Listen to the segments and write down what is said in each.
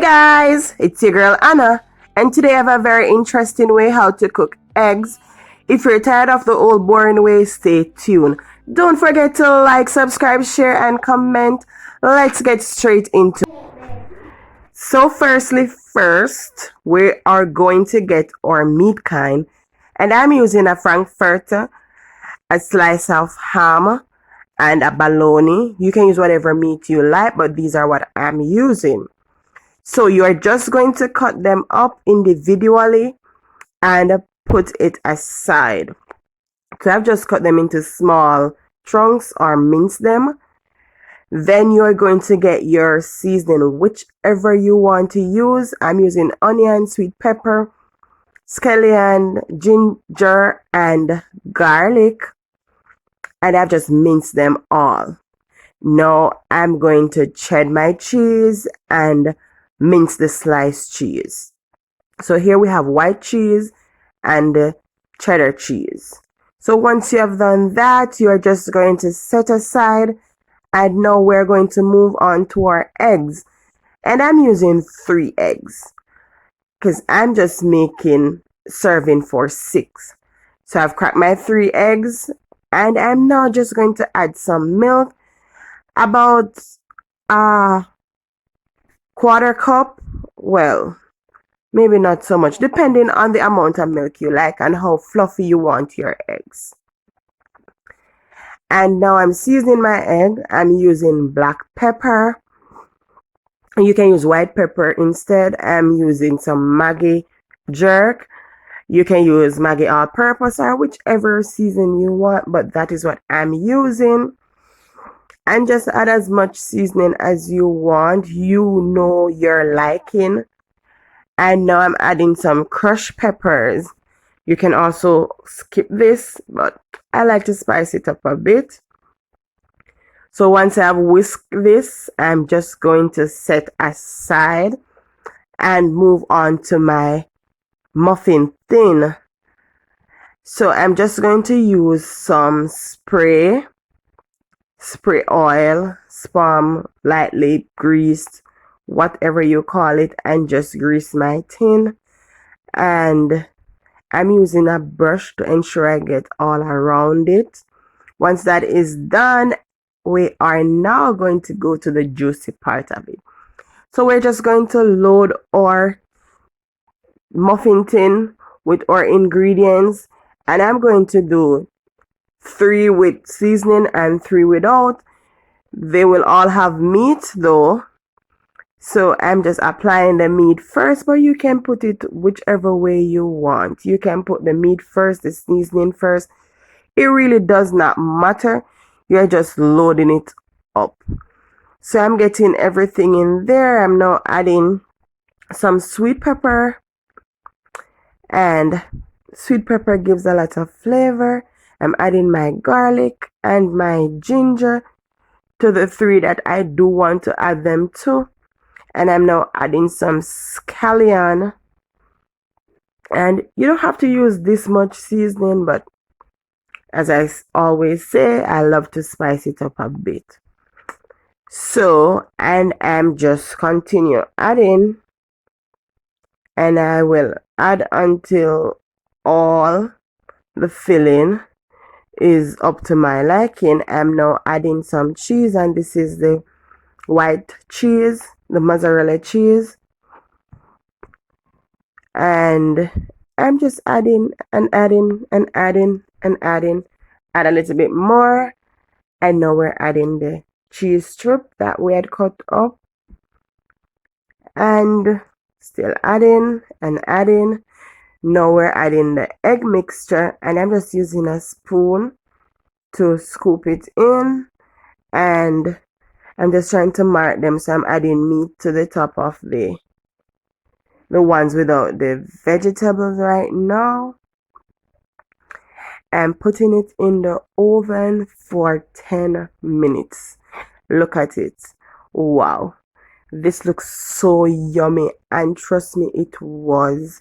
Guys, it's your girl Anna, and today I have a very interesting way how to cook eggs. If you're tired of the old boring way, stay tuned. Don't forget to like, subscribe, share, and comment. Let's get straight into it. So first, we are going to get our meat kind, and I'm using a Frankfurter, a slice of ham, and a Balogna. You can use whatever meat you like, but these are what I'm using. So you're just going to cut them up individually and put it aside. So I've just cut them into small chunks or mince them. Then you're going to get your seasoning, whichever you want to use. I'm using onion, sweet pepper, scallion, ginger, and garlic. And I've just minced them all. Now I'm going to shred my cheese and mince the sliced cheese. So here we have white cheese and cheddar cheese. So once you have done that, you are just going to set aside, and now we're going to move on to our eggs. And I'm using 3 eggs because I'm just serving for 6. So I've cracked my 3 eggs, and I'm now just going to add some milk, about a quarter cup. Well, maybe not so much, depending on the amount of milk you like and how fluffy you want your eggs. And now I'm seasoning my egg. I'm using black pepper. You can use white pepper instead. I'm using some Maggi jerk. You can use Maggi all-purpose or whichever season you want, but that is what I'm using. And just add as much seasoning as you want, your liking. And now I'm adding some crushed peppers. You can also skip this, but I like to spice it up a bit. So once I've whisked this, I'm just going to set aside and move on to my muffin tin. So I'm just going to use some spray oil, spam, lightly greased, whatever you call it, and just grease my tin. And I'm using a brush to ensure I get all around it. Once that is done, we are now going to go to the juicy part of it. So we're just going to load our muffin tin with our ingredients, and I'm going to do 3 with seasoning and 3 without. They will all have meat though, so I'm just applying the meat first, but you can put it whichever way you want. You can put the meat first, the seasoning first. It really does not matter. You're just loading it up. So I'm getting everything in there. I'm now adding some sweet pepper, and sweet pepper gives a lot of flavor. I'm adding my garlic and my ginger to the 3 that I do want to add them to. And I'm now adding some scallion. And you don't have to use this much seasoning, but as I always say, I love to spice it up a bit. So, and I'm just continue adding, and I will add until all the filling is up to my liking. I'm now adding some cheese, and this is the white cheese, the mozzarella cheese. And I'm just adding and adding and adding and adding. Add a little bit more, and now we're adding the cheese strip that we had cut up, and still adding and adding. Now we're adding the egg mixture, and I'm just using a spoon to scoop it in, and I'm just trying to mark them. So I'm adding meat to the top of the ones without the vegetables right now. I'm putting it in the oven for 10 minutes. Look at it. Wow. This looks so yummy, and trust me, it was.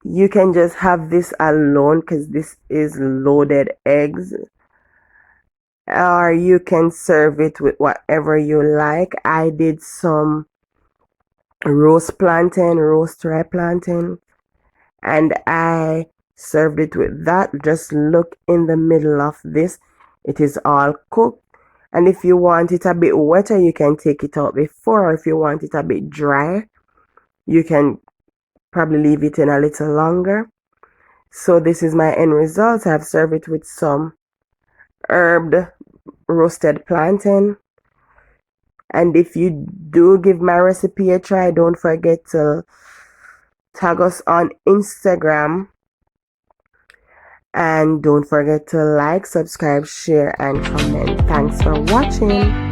You can just have this alone because this is loaded eggs. or you can serve it with whatever you like. I did some roast plantain, roast dry plantain, and I served it with that. Just look in the middle of this. It is all cooked. And if you want it a bit wetter, you can take it out before. Or if you want it a bit dry, you can probably leave it in a little longer. So this is my end result. I've served it with some herbed roasted plantain. And if you do give my recipe a try, don't forget to tag us on Instagram. And don't forget to like, subscribe, share, and comment. Thanks for watching.